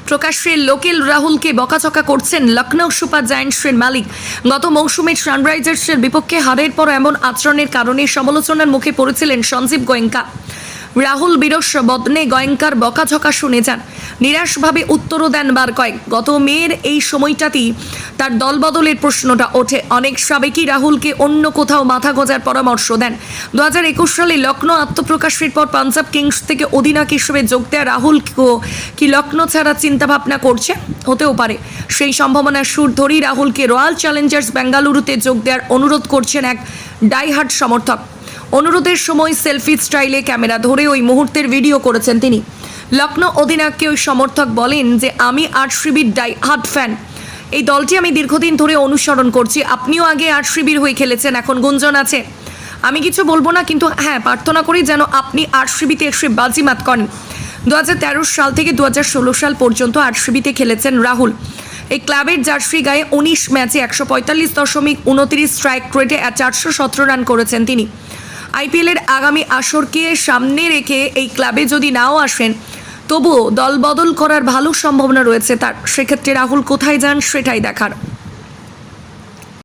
প্রকাশ্যে লোকেল রাহুলকে বকাঝকা করছেন লখনৌ সুপার জায়ান্টসের মালিক। গত মৌসুমে সানরাইজার্সের বিপক্ষে হারের পর এমন আচরণের কারণে সমালোচনার মুখে পড়েছিলেন সঞ্জীব গোয়েঙ্কা। রাহুল বিরস বদনে গোয়েঙ্কার বকাঝকা শুনে যান, নিরাশভাবে উত্তরও দেন বার কয়েক। গত মেয়ের এই সময়টাতেই তার দলবদলের প্রশ্নটা ওঠে। অনেক সাবেকই রাহুলকে অন্য কোথাও মাথা গোঁজার পরামর্শ দেন। 2021 সালে লখনৌ আত্মপ্রকাশের পর পাঞ্জাব কিংস থেকে অধিনায়ক হিসেবে যোগ দেয়া রাহুল কি লখনৌ ছাড়া চিন্তাভাবনা করছে? হতেও পারে। সেই সম্ভাবনার সুর ধরেই রাহুলকে রয়্যাল চ্যালেঞ্জার্স বেঙ্গালুরুতে যোগ দেওয়ার অনুরোধ করছেন এক ডাইহার্ড সমর্থক। অনুরোধের সময় সেলফি স্টাইলে ক্যামেরা ধরে ওই মুহূর্তের ভিডিও করেছেন তিনি। লখনৌ অধিনায়ককে ওই সমর্থক বলেন যে, আমি আরসিবির ডাইহার্ড ফ্যান। এই দলটি আমি দীর্ঘদিন ধরে অনুসরণ করছি। আপনিও আগে আরসিবির হয়ে খেলেছেন, এখন গুঞ্জন আছে। আমি কিছু বলবো না, কিন্তু হ্যাঁ, প্রার্থনা করি যেন আপনি আরসিবিতে এসে বাজিমাত করেন। 2013 সাল থেকে 2016 সাল পর্যন্ত আরসিবিতে খেলেছেন রাহুল। এই ক্লাবের জার্সি গায়ে 19 ম্যাচে 145.29 স্ট্রাইক রেটে 417 রান করেছেন তিনি। আইপিএলের আগামী আসরকে সামনে রেখে এই ক্লাবে যদি নাও আসেন, তবুও দল বদল করার ভালো সম্ভাবনা রয়েছে তার। সেক্ষেত্রে রাহুল কোথায় যান সেটাই দেখার।